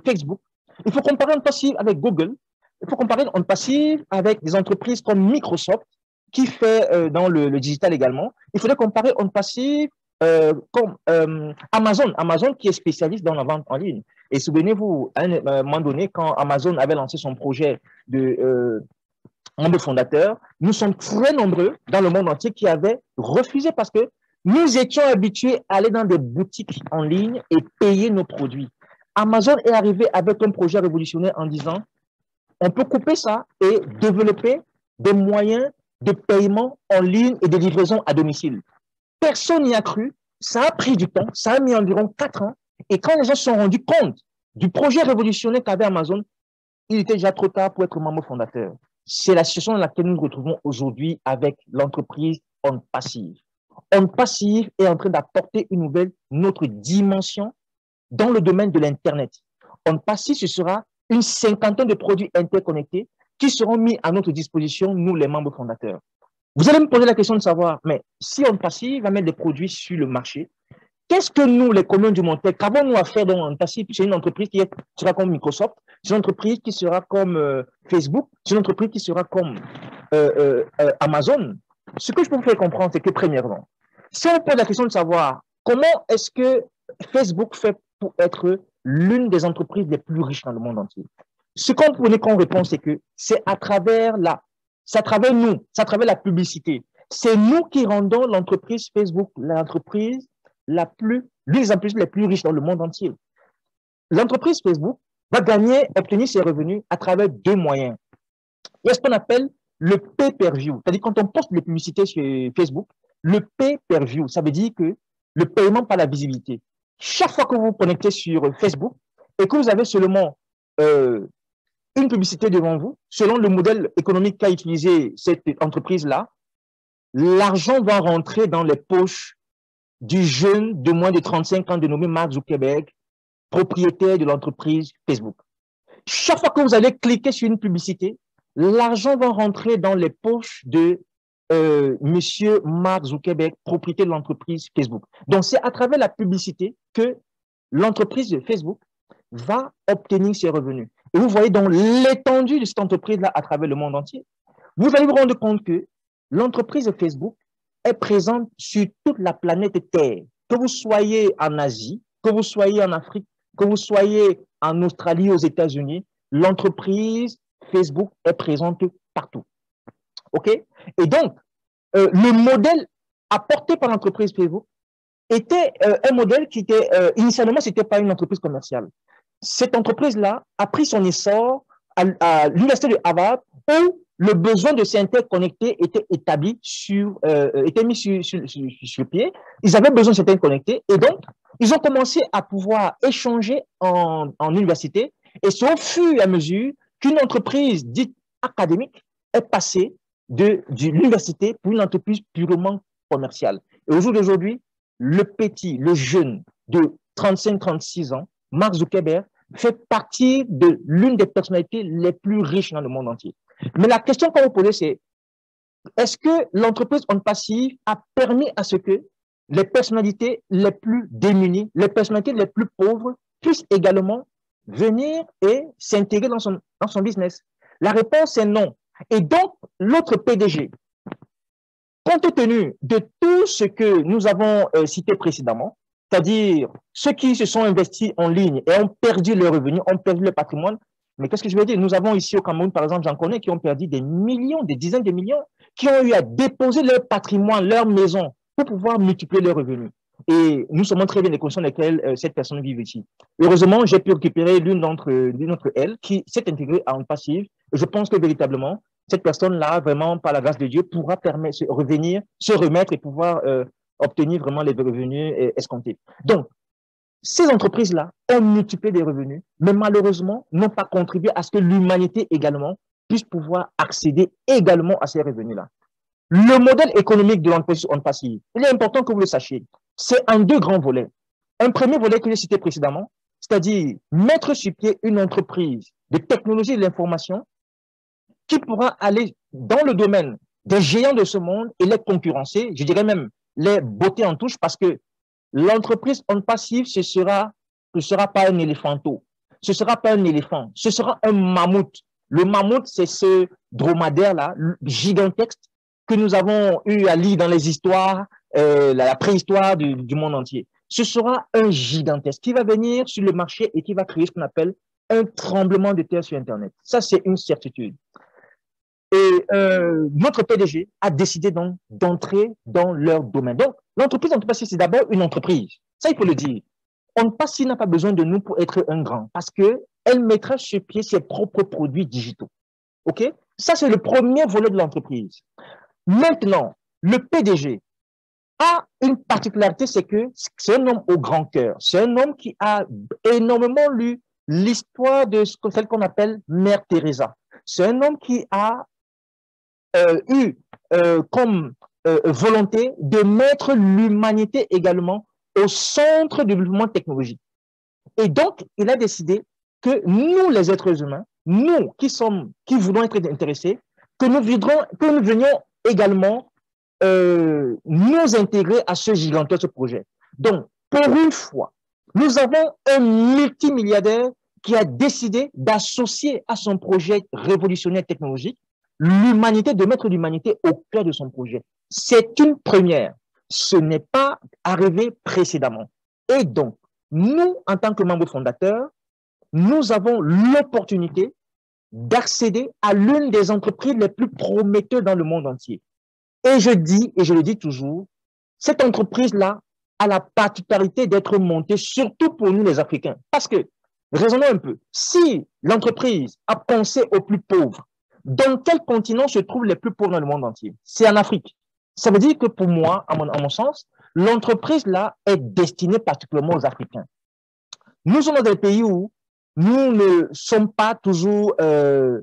Facebook. Il faut comparer OnPassive avec Google. Il faut comparer OnPassive avec des entreprises comme Microsoft, qui fait dans le digital également. Il faudrait comparer OnPassive comme Amazon qui est spécialiste dans la vente en ligne. Et souvenez-vous, à un moment donné, quand Amazon avait lancé son projet de membre fondateur, nous sommes très nombreux dans le monde entier qui avaient refusé parce que nous étions habitués à aller dans des boutiques en ligne et payer nos produits. Amazon est arrivé avec un projet révolutionnaire en disant on peut couper ça et développer des moyens de paiement en ligne et de livraison à domicile. Personne n'y a cru, ça a pris du temps, ça a mis environ 4 ans. Et quand les gens se sont rendus compte du projet révolutionnaire qu'avait Amazon, il était déjà trop tard pour être membre fondateur. C'est la situation dans laquelle nous nous retrouvons aujourd'hui avec l'entreprise OnPassive. OnPassive est en train d'apporter une autre dimension dans le domaine de l'Internet. OnPassive, ce sera une 50aine de produits interconnectés qui seront mis à notre disposition, nous les membres fondateurs. Vous allez me poser la question de savoir, mais si OnPassive va mettre des produits sur le marché, Qu'est-ce que nous, les communs du Montec, qu'avons-nous à faire dans Antassi? C'est une entreprise qui sera comme Microsoft, c'est une entreprise qui sera comme Facebook, c'est une entreprise qui sera comme Amazon. Ce que je peux vous faire comprendre, c'est que premièrement, si on pose la question de savoir comment est-ce que Facebook fait pour être l'une des entreprises les plus riches dans le monde entier, ce qu'on prenait comme réponse, c'est que c'est à travers c'est à travers nous, c'est à travers la publicité. C'est nous qui rendons l'entreprise Facebook l'entreprise l'une des entreprises les plus riches dans le monde entier. L'entreprise Facebook va obtenir ses revenus à travers deux moyens. Il y a ce qu'on appelle le pay-per-view. C'est-à-dire quand on poste les publicités sur Facebook, le pay-per-view, ça veut dire que le paiement par la visibilité. Chaque fois que vous vous connectez sur Facebook et que vous avez seulement une publicité devant vous, selon le modèle économique qu'a utilisé cette entreprise-là, l'argent va rentrer dans les poches du jeune de moins de 35 ans dénommé Mark Zuckerberg, propriétaire de l'entreprise Facebook. Chaque fois que vous allez cliquer sur une publicité, l'argent va rentrer dans les poches de monsieur Mark Zuckerberg, propriétaire de l'entreprise Facebook. Donc, c'est à travers la publicité que l'entreprise de Facebook va obtenir ses revenus. Et vous voyez donc l'étendue de cette entreprise-là à travers le monde entier. Vous allez vous rendre compte que l'entreprise de Facebook est présente sur toute la planète Terre. Que vous soyez en Asie, que vous soyez en Afrique, que vous soyez en Australie, aux États-Unis, l'entreprise Facebook est présente partout. OK? Et donc, le modèle apporté par l'entreprise Facebook était un modèle qui était, initialement, ce n'était pas une entreprise commerciale. Cette entreprise-là a pris son essor à l'université de Harvard où le besoin de s'interconnecter était établi était mis sur pied. Ils avaient besoin de s'interconnecter et donc, ils ont commencé à pouvoir échanger en université et c'est au fur et à mesure qu'une entreprise dite académique est passée de l'université pour une entreprise purement commerciale. Et au jour d'aujourd'hui, le jeune de 35-36 ans, Mark Zuckerberg, fait partie de l'une des personnalités les plus riches dans le monde entier. Mais la question qu'on vous pose, c'est est-ce que l'entreprise On Passive a permis à ce que les personnalités les plus démunies, les personnalités les plus pauvres puissent également venir et s'intégrer dans son business? La réponse est non. Et donc, l'autre PDG, compte tenu de tout ce que nous avons cité précédemment, c'est-à-dire ceux qui se sont investis en ligne et ont perdu leurs revenus, ont perdu leur patrimoine, mais qu'est-ce que je veux dire? Nous avons ici au Cameroun, par exemple, j'en connais qui ont perdu des millions, des dizaines de millions, qui ont eu à déposer leur patrimoine, leur maison, pour pouvoir multiplier leurs revenus. Et nous savons très bien les conditions dans lesquelles cette personne vit ici. Heureusement, j'ai pu récupérer l'une d'entre elles qui s'est intégrée à On Passive. Je pense que véritablement, cette personne-là, vraiment, par la grâce de Dieu, pourra revenir, se remettre et pouvoir obtenir vraiment les revenus escomptés. Donc, ces entreprises-là ont multiplié des revenus, mais malheureusement, n'ont pas contribué à ce que l'humanité également puisse pouvoir accéder également à ces revenus-là. Le modèle économique de l'entreprise On Passive, il est important que vous le sachiez. C'est en deux grands volets. Un premier volet que j'ai cité précédemment, c'est-à-dire mettre sur pied une entreprise de technologie de l'information qui pourra aller dans le domaine des géants de ce monde et les concurrencer, je dirais même les botter en touche, parce que l'entreprise On Passive, ce sera pas un éléphanteau, ce sera pas un éléphant, ce sera un mammouth. Le mammouth, c'est ce dromadaire-là, gigantesque, que nous avons eu à lire dans les histoires, la préhistoire du monde entier. Ce sera un gigantesque qui va venir sur le marché et qui va créer ce qu'on appelle un tremblement de terre sur Internet. Ça, c'est une certitude. Et notre PDG a décidé donc d'entrer dans leur domaine. Donc, l'entreprise On Passive, c'est d'abord une entreprise. Ça, il faut le dire. On Passive n'a pas besoin de nous pour être un grand parce qu'elle mettra sur pied ses propres produits digitaux. OK? Ça, c'est le premier volet de l'entreprise. Maintenant, le PDG a une particularité, c'est que c'est un homme au grand cœur. C'est un homme qui a énormément lu l'histoire de celle qu'on appelle Mère Teresa. C'est un homme qui a eu comme volonté de mettre l'humanité également au centre du développement technologique. Et donc, il a décidé que nous, les êtres humains, nous qui voulons être intéressés, que nous venions également nous intégrer à ce gigantesque projet. Donc, Pour une fois, nous avons un multimilliardaire qui a décidé d'associer à son projet révolutionnaire technologique l'humanité, de mettre l'humanité au cœur de son projet. C'est une première. Ce n'est pas arrivé précédemment. Et donc, nous, en tant que membres fondateurs, nous avons l'opportunité d'accéder à l'une des entreprises les plus prometteuses dans le monde entier. Et je dis, et je le dis toujours, cette entreprise-là a la particularité d'être montée surtout pour nous les Africains. Parce que, raisonnons un peu, si l'entreprise a pensé aux plus pauvres, dans quel continent se trouvent les plus pauvres dans le monde entier? C'est en Afrique. Ça veut dire que pour moi, à mon sens, l'entreprise-là est destinée particulièrement aux Africains. Nous sommes dans des pays où nous ne sommes pas toujours en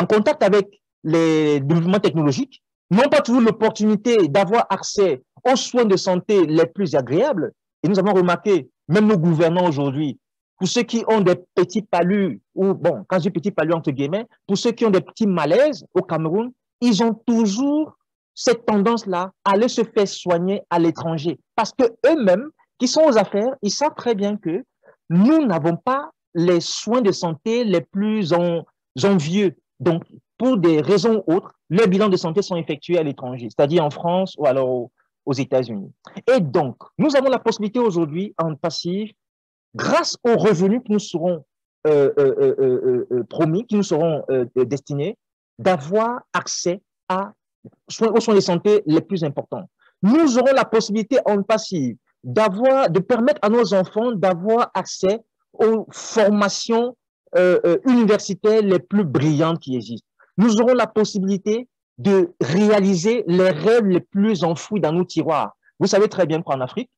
contact avec les développements technologiques, n'ont pas toujours l'opportunité d'avoir accès aux soins de santé les plus agréables. Et nous avons remarqué, même nos gouvernants aujourd'hui, pour ceux qui ont des petits palus, ou bon, quand je dis petits palus entre guillemets, pour ceux qui ont des petits malaises au Cameroun, ils ont toujours cette tendance-là à aller se faire soigner à l'étranger. Parce que eux-mêmes, qui sont aux affaires, ils savent très bien que nous n'avons pas les soins de santé les plus envieux. Donc, pour des raisons autres, les bilans de santé sont effectués à l'étranger, c'est-à-dire en France ou alors aux États-Unis. Et donc, nous avons la possibilité aujourd'hui, en passif, grâce aux revenus qui nous seront promis, qui nous seront destinés, d'avoir accès aux soins de santé les plus importants. Nous aurons la possibilité en passif de permettre à nos enfants d'avoir accès aux formations universitaires les plus brillantes qui existent. Nous aurons la possibilité de réaliser les rêves les plus enfouis dans nos tiroirs. Vous savez très bien qu'en Afrique,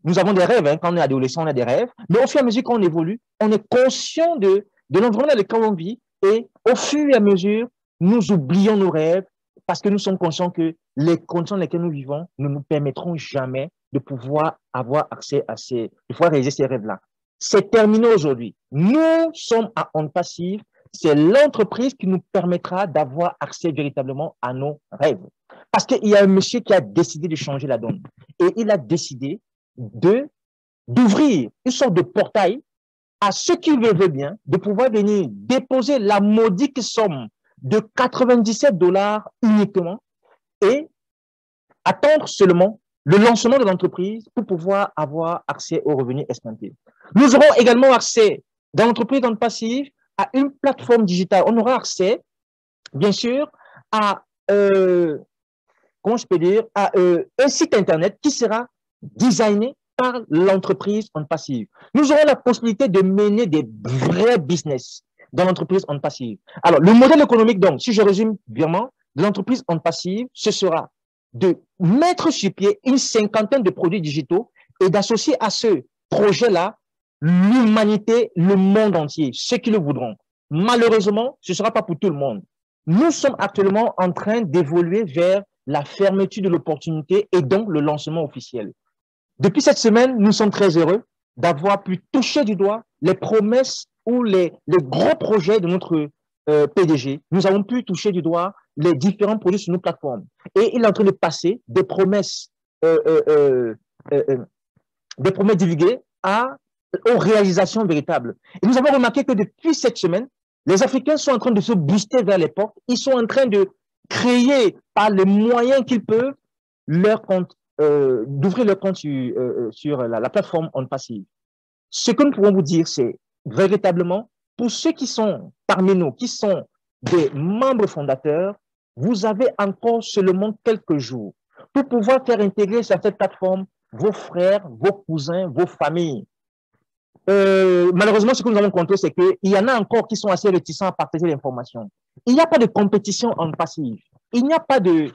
nous avons des rêves. Hein. Quand on est adolescent, on a des rêves. Mais au fur et à mesure qu'on évolue, on est conscient de l'environnement dans lequel on vit. Et au fur et à mesure, nous oublions nos rêves parce que nous sommes conscients que les conditions dans lesquelles nous vivons ne nous permettront jamais de pouvoir avoir accès à de pouvoir réaliser ces rêves-là. C'est terminé aujourd'hui. Nous sommes à On Passive. C'est l'entreprise qui nous permettra d'avoir accès véritablement à nos rêves. Parce qu'il y a un monsieur qui a décidé de changer la donne. Et il a décidé d'ouvrir une sorte de portail à ceux qui le veulent bien, de pouvoir venir déposer la modique somme de 97 $ uniquement et attendre seulement le lancement de l'entreprise pour pouvoir avoir accès aux revenus escomptés. Nous aurons également accès dans l'entreprise dans le passif à une plateforme digitale. On aura accès, bien sûr, à, comment je peux dire, à un site Internet qui sera designé par l'entreprise en passive. Nous aurons la possibilité de mener des vrais business dans l'entreprise en passive. Alors, le modèle économique, donc, si je résume vraiment, de l'entreprise en passive, ce sera de mettre sur pied une cinquantaine de produits digitaux et d'associer à ce projet-là l'humanité, le monde entier, ceux qui le voudront. Malheureusement, ce ne sera pas pour tout le monde. Nous sommes actuellement en train d'évoluer vers la fermeture de l'opportunité et donc le lancement officiel. Depuis cette semaine, nous sommes très heureux d'avoir pu toucher du doigt les promesses ou les gros projets de notre PDG. Nous avons pu toucher du doigt les différents produits sur nos plateformes. Et il est en train de passer des promesses divulguées aux réalisations véritables. Et nous avons remarqué que depuis cette semaine, les Africains sont en train de se booster vers les portes. Ils sont en train de créer par les moyens qu'ils peuvent leur compte, d'ouvrir leur compte sur la plateforme On Passive. Ce que nous pouvons vous dire, c'est véritablement, pour ceux qui sont parmi nous, qui sont des membres fondateurs, vous avez encore seulement quelques jours pour pouvoir faire intégrer sur cette plateforme vos frères, vos cousins, vos familles. Malheureusement, ce que nous avons compté, c'est qu'il y en a encore qui sont assez réticents à partager l'information. Il n'y a pas de compétition en passif. Il n'y a pas de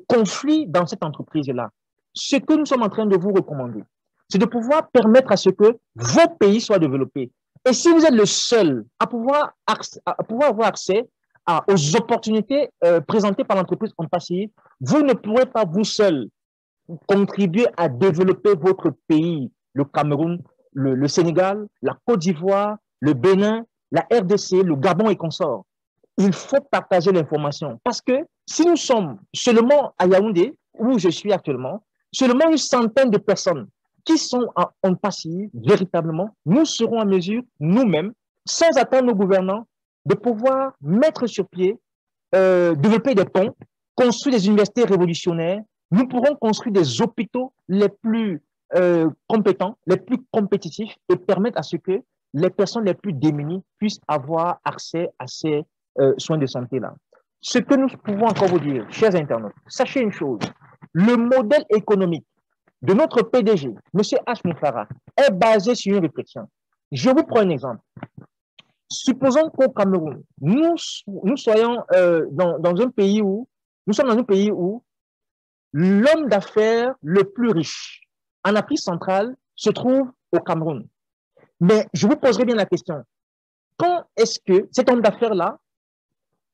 conflit dans cette entreprise-là. Ce que nous sommes en train de vous recommander, c'est de pouvoir permettre à ce que vos pays soient développés. Et si vous êtes le seul à pouvoir avoir accès aux opportunités présentées par l'entreprise en passif, vous ne pourrez pas vous seul contribuer à développer votre pays, le Cameroun, le Sénégal, la Côte d'Ivoire, le Bénin, la RDC, le Gabon et consorts. Il faut partager l'information parce que si nous sommes seulement à Yaoundé, où je suis actuellement, seulement une centaine de personnes qui sont en passive, véritablement, nous serons en mesure, nous-mêmes, sans attendre nos gouvernants, de pouvoir mettre sur pied, développer des ponts, construire des universités révolutionnaires. Nous pourrons construire des hôpitaux les plus compétents, les plus compétitifs et permettre à ce que les personnes les plus démunies puissent avoir accès à ces soins de santé-là. Ce que nous pouvons encore vous dire, chers internautes, sachez une chose, le modèle économique de notre PDG, M. H. Moufara, est basé sur une réflexion. Je vous prends un exemple. Supposons qu'au Cameroun, nous soyons dans un pays où, nous sommes dans un pays où l'homme d'affaires le plus riche en Afrique centrale se trouve au Cameroun. Mais je vous poserai bien la question, quand est-ce que cet homme d'affaires-là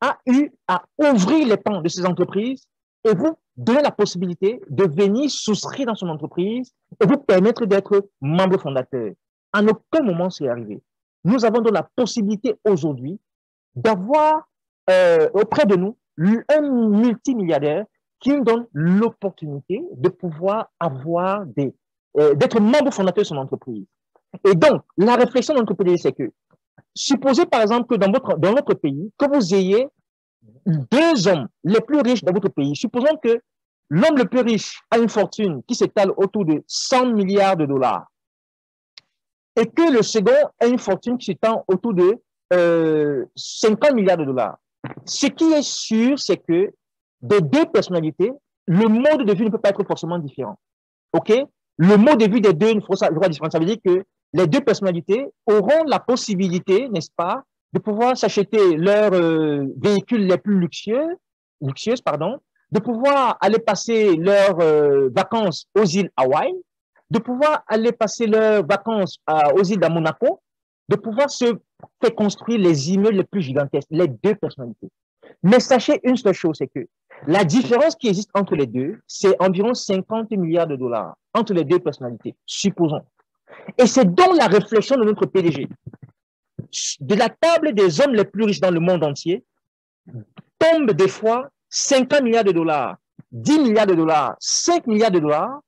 a eu à ouvrir les pans de ses entreprises et vous donner la possibilité de venir souscrire dans son entreprise et vous permettre d'être membre fondateur? En aucun moment c'est arrivé. Nous avons donc la possibilité aujourd'hui d'avoir auprès de nous un multimilliardaire qui nous donne l'opportunité de pouvoir avoir d'être membre fondateur de son entreprise. Et donc, la réflexion de notre PDG, c'est que, supposez par exemple que dans votre pays, que vous ayez deux hommes les plus riches dans votre pays. Supposons que l'homme le plus riche a une fortune qui s'étale autour de 100 milliards de dollars et que le second a une fortune qui s'étend autour de 50 milliards de dollars. Ce qui est sûr, c'est que des deux personnalités, le mode de vie ne peut pas être forcément différent. OK? Le mode de vie des deux ne sera pas différent. Ça veut dire que les deux personnalités auront la possibilité, n'est-ce pas, de pouvoir s'acheter leurs véhicules les plus luxueuses, de pouvoir aller passer leurs vacances aux îles Hawaï, de pouvoir aller passer leurs vacances aux îles de Monaco, de pouvoir se faire construire les immeubles les plus gigantesques, les deux personnalités. Mais sachez une seule chose, c'est que la différence qui existe entre les deux, c'est environ 50 milliards de dollars entre les deux personnalités, supposons. Et c'est donc la réflexion de notre PDG. De la table des hommes les plus riches dans le monde entier, tombent des fois 50 milliards de dollars, 10 milliards de dollars, 5 milliards de dollars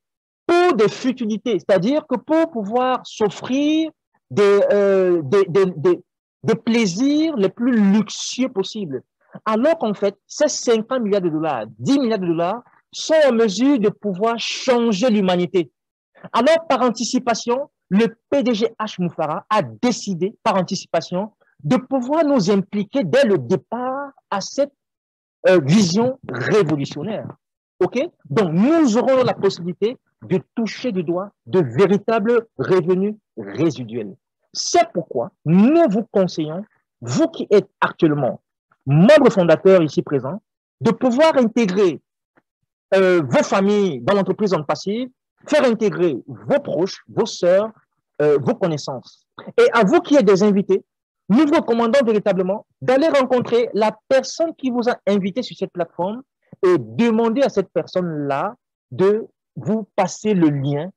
pour des futilités. C'est-à-dire que pour pouvoir s'offrir des plaisirs les plus luxueux possibles. Alors qu'en fait, ces 50 milliards de dollars, 10 milliards de dollars sont en mesure de pouvoir changer l'humanité. Alors, par anticipation, le PDG H. Moufara a décidé, par anticipation, de pouvoir nous impliquer dès le départ à cette vision révolutionnaire. OK? Donc, nous aurons la possibilité de toucher du doigt de véritables revenus résiduels. C'est pourquoi nous vous conseillons, vous qui êtes actuellement membre fondateur ici présent, de pouvoir intégrer vos familles dans l'entreprise en passive, faire intégrer vos proches, vos sœurs, vos connaissances. Et à vous qui êtes des invités, nous vous recommandons véritablement d'aller rencontrer la personne qui vous a invité sur cette plateforme et demander à cette personne-là de vous passer le lien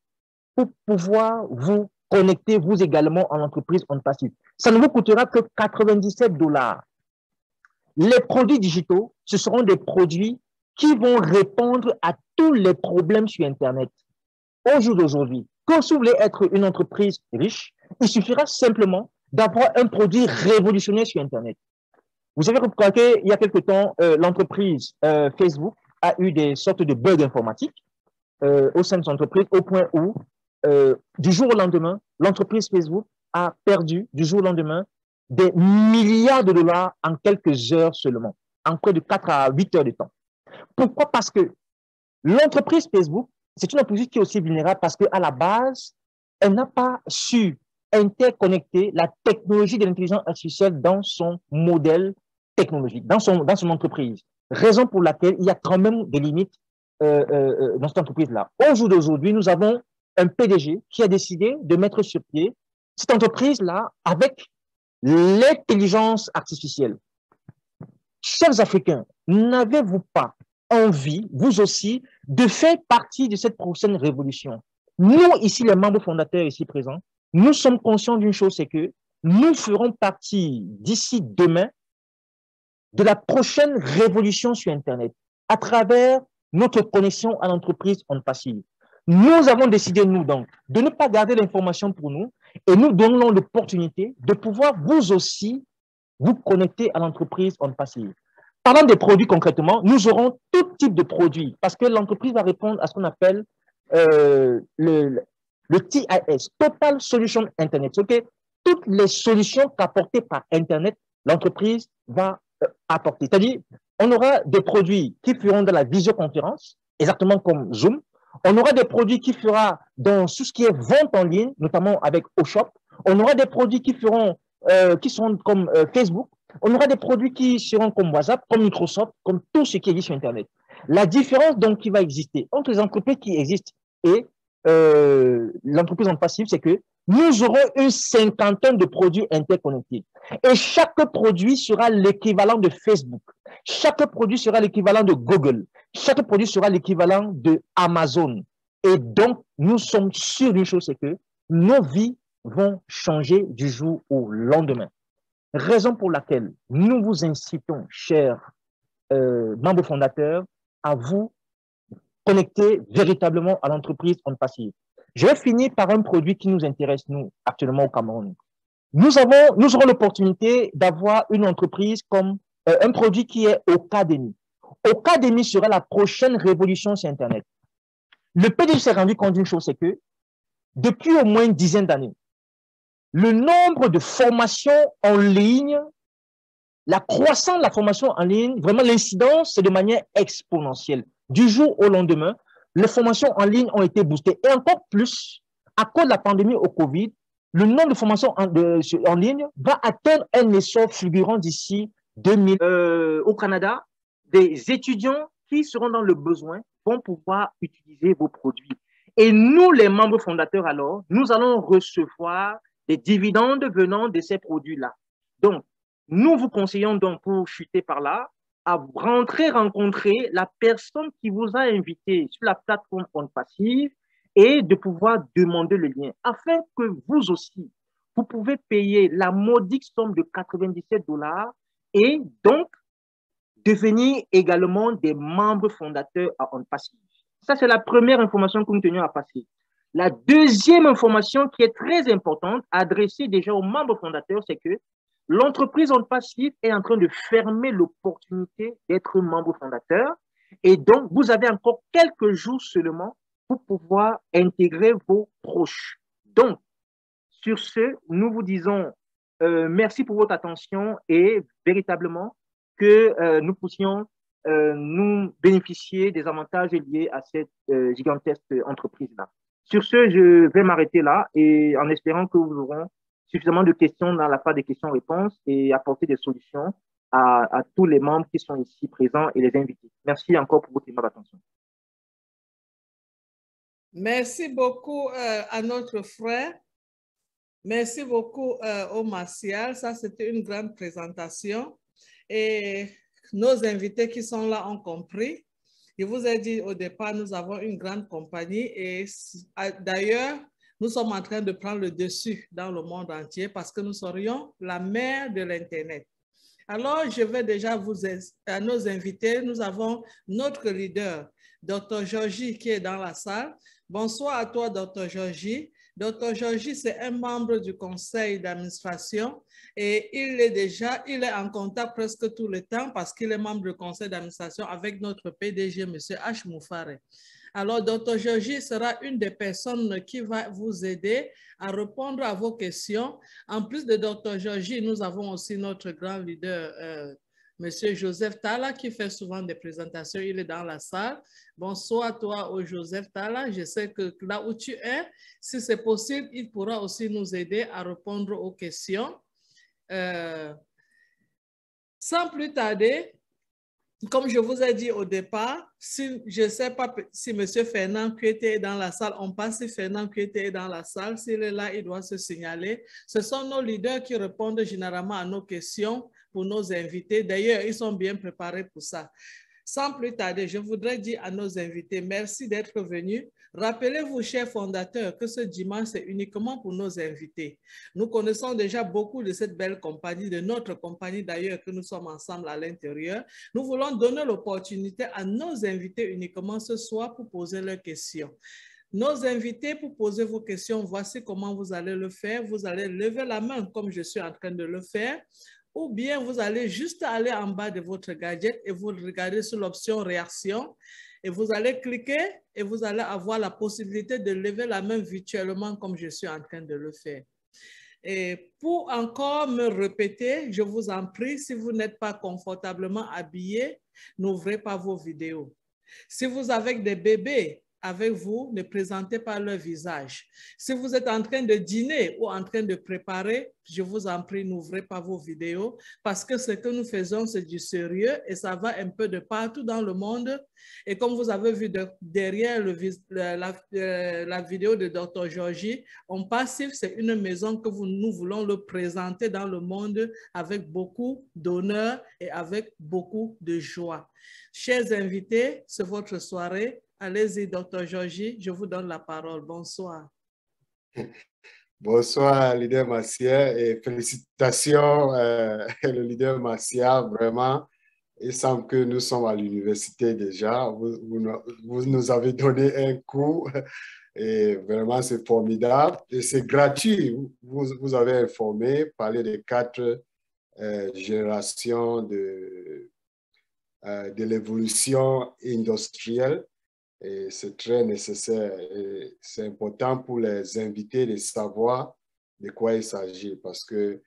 pour pouvoir vous connecter, vous également, en entreprise en passive. Ça ne vous coûtera que 97 $. Les produits digitaux, ce seront des produits qui vont répondre à tous les problèmes sur Internet. Au jour d'aujourd'hui, quand vous voulez être une entreprise riche, il suffira simplement d'avoir un produit révolutionnaire sur Internet. Vous avez remarqué, il y a quelque temps, l'entreprise Facebook a eu des sortes de bugs informatiques au sein de son entreprise, au point où, du jour au lendemain, l'entreprise Facebook a perdu, du jour au lendemain, des milliards de dollars en quelques heures seulement, en près de 4 à 8 heures de temps. Pourquoi? Parce que l'entreprise Facebook, c'est une entreprise qui est aussi vulnérable parce qu'à la base, elle n'a pas su interconnecter la technologie de l'intelligence artificielle dans son modèle technologique, dans son entreprise. Raison pour laquelle il y a quand même des limites dans cette entreprise-là. Au jour d'aujourd'hui, nous avons un PDG qui a décidé de mettre sur pied cette entreprise-là avec l'intelligence artificielle. Chers Africains, n'avez-vous pas envie, vous aussi, de faire partie de cette prochaine révolution? Nous, ici, les membres fondateurs ici présents, nous sommes conscients d'une chose, c'est que nous ferons partie d'ici demain de la prochaine révolution sur Internet à travers notre connexion à l'entreprise en passive. Nous avons décidé, nous, donc, de ne pas garder l'information pour nous et nous donnons l'opportunité de pouvoir vous aussi vous connecter à l'entreprise On Passive. Parlant des produits concrètement, nous aurons tout type de produits parce que l'entreprise va répondre à ce qu'on appelle le TIS, Total Solution Internet. Okay? Toutes les solutions qu'apportées par Internet, l'entreprise va apporter. C'est-à-dire, on aura des produits qui feront de la visioconférence, exactement comme Zoom. On aura des produits qui feront dans tout ce qui est vente en ligne, notamment avec OShop. On aura des produits qui feront, qui seront comme Facebook. On aura des produits qui seront comme WhatsApp, comme Microsoft, comme tout ce qui existe sur Internet. La différence donc qui va exister entre les entreprises qui existent et l'entreprise en passif, c'est que nous aurons une cinquantaine de produits interconnectés. Et chaque produit sera l'équivalent de Facebook. Chaque produit sera l'équivalent de Google. Chaque produit sera l'équivalent de Amazon. Et donc, nous sommes sûrs d'une chose, c'est que nos vies vont changer du jour au lendemain. Raison pour laquelle nous vous incitons, chers membres fondateurs, à vous connecter véritablement à l'entreprise On Passive. Je vais finir par un produit qui nous intéresse, nous, actuellement au Cameroun. Nous aurons l'opportunité d'avoir une entreprise comme un produit qui est Ocademy. Ocademy sera la prochaine révolution sur Internet. Le PDG s'est rendu compte d'une chose, c'est que depuis au moins une dizaine d'années, le nombre de formations en ligne, la croissance de la formation en ligne, vraiment l'incidence, c'est de manière exponentielle. Du jour au lendemain, les formations en ligne ont été boostées. Et encore plus, à cause de la pandémie au Covid, le nombre de formations en ligne va atteindre un essor fulgurant d'ici 2000. Au Canada, des étudiants qui seront dans le besoin vont pouvoir utiliser vos produits. Et nous, les membres fondateurs, alors, nous allons recevoir des dividendes venant de ces produits-là. Donc, nous vous conseillons donc pour chuter par là, à rencontrer la personne qui vous a invité sur la plateforme On Passive et de pouvoir demander le lien afin que vous aussi, vous pouvez payer la modique somme de 97 $ et donc devenir également des membres fondateurs à On Passive. Ça, c'est la première information que nous tenions à passer. La deuxième information qui est très importante, adressée déjà aux membres fondateurs, c'est que l'entreprise On Passive est en train de fermer l'opportunité d'être membre fondateur et donc vous avez encore quelques jours seulement pour pouvoir intégrer vos proches. Donc, sur ce, nous vous disons merci pour votre attention et véritablement que nous puissions nous bénéficier des avantages liés à cette gigantesque entreprise-là. Sur ce, je vais m'arrêter là et en espérant que vous aurez suffisamment de questions dans la phase des questions-réponses et apporter des solutions à tous les membres qui sont ici présents et les invités. Merci encore pour votre aimable attention. Merci beaucoup à notre frère. Merci beaucoup au Martial. Ça, c'était une grande présentation. Et nos invités qui sont là ont compris. Je vous ai dit au départ, nous avons une grande compagnie et d'ailleurs, nous sommes en train de prendre le dessus dans le monde entier parce que nous serions la mère de l'Internet. Alors, je vais déjà à nos invités, nous avons notre leader, Dr. Georgie, qui est dans la salle. Bonsoir à toi, Dr. Georgie. Dr. Georgie, c'est un membre du conseil d'administration et il est en contact presque tout le temps parce qu'il est membre du conseil d'administration avec notre PDG, M. H. Moufare. Alors, Dr. Georgie sera une des personnes qui va vous aider à répondre à vos questions. En plus de Dr. Georgie, nous avons aussi notre grand leader, M. Joseph Tala, qui fait souvent des présentations. Il est dans la salle. Bonsoir à toi, Joseph Tala. Je sais que là où tu es, si c'est possible, il pourra aussi nous aider à répondre aux questions. Sans plus tarder, comme je vous ai dit au départ, je ne sais pas si M. Fernand Kuete est dans la salle, on passe si Fernand Kuete est dans la salle. S'il est là, il doit se signaler. Ce sont nos leaders qui répondent généralement à nos questions pour nos invités. D'ailleurs, ils sont bien préparés pour ça. Sans plus tarder, je voudrais dire à nos invités, merci d'être venus. Rappelez-vous, chers fondateurs, que ce dimanche, c'est uniquement pour nos invités. Nous connaissons déjà beaucoup de cette belle compagnie, de notre compagnie d'ailleurs, que nous sommes ensemble à l'intérieur. Nous voulons donner l'opportunité à nos invités uniquement ce soir pour poser leurs questions. Nos invités, pour poser vos questions, voici comment vous allez le faire. Vous allez lever la main comme je suis en train de le faire, ou bien vous allez juste aller en bas de votre gadget et vous regardez sur l'option réaction et vous allez cliquer et vous allez avoir la possibilité de lever la main virtuellement comme je suis en train de le faire. Et pour encore me répéter, je vous en prie, si vous n'êtes pas confortablement habillé, n'ouvrez pas vos vidéos. Si vous avez des bébés avec vous, ne présentez pas leur visage. Si vous êtes en train de dîner ou en train de préparer, je vous en prie, n'ouvrez pas vos vidéos parce que ce que nous faisons, c'est du sérieux et ça va un peu de partout dans le monde. Et comme vous avez vu derrière la vidéo de Dr. Georgie, On Passif, c'est une maison que nous voulons le présenter dans le monde avec beaucoup d'honneur et avec beaucoup de joie. Chers invités, c'est votre soirée. Allez-y, Dr. Georgie, je vous donne la parole. Bonsoir. Bonsoir, leader Marcia, et félicitations, le leader Marcia, vraiment. Il semble que nous sommes à l'université déjà. Vous nous avez donné un coup et vraiment c'est formidable. Et c'est gratuit. Vous avez informé, parlé des 4 générations de l'évolution industrielle. Et c'est très nécessaire. C'est important pour les invités de savoir de quoi il s'agit parce que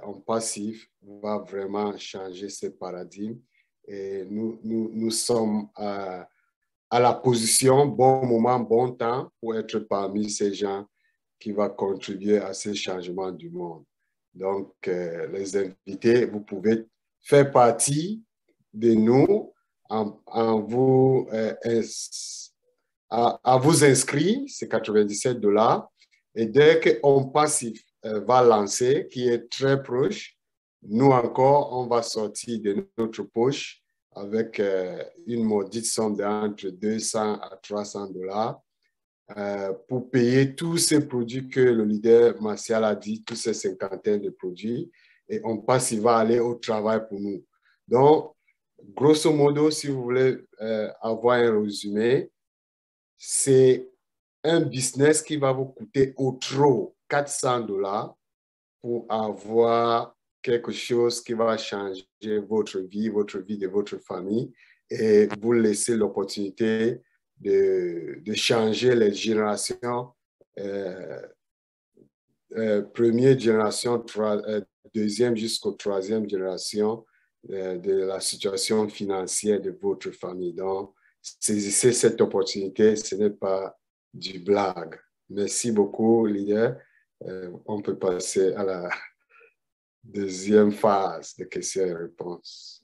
En Passif va vraiment changer ce paradigme. Et nous sommes à la position, bon moment, bon temps pour être parmi ces gens qui vont contribuer à ce changement du monde. Donc, les invités, vous pouvez faire partie de nous à vous inscrire, c'est $97. Et dès qu'on Passif va lancer, qui est très proche, nous encore, on va sortir de notre poche avec une maudite somme d'entre 200 à $300 pour payer tous ces produits que le leader Martial a dit, tous ces cinquantaines de produits. Et On Passif va aller au travail pour nous. Donc, grosso modo, si vous voulez avoir un résumé, c'est un business qui va vous coûter au trop $400 pour avoir quelque chose qui va changer votre vie de votre famille et vous laisser l'opportunité de changer les générations, première génération, deuxième jusqu'aux 3e génération de la situation financière de votre famille. Donc, saisissez cette opportunité, ce n'est pas du blague. Merci beaucoup, leader. On peut passer à la deuxième phase de questions et réponses.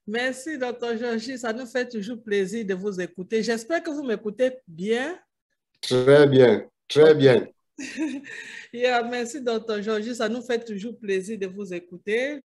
Merci, Dr. Georgie. Ça nous fait toujours plaisir de vous écouter. J'espère que vous m'écoutez bien. Très bien, très bien. Yeah, merci, Dr. Georgie. Ça nous fait toujours plaisir de vous écouter.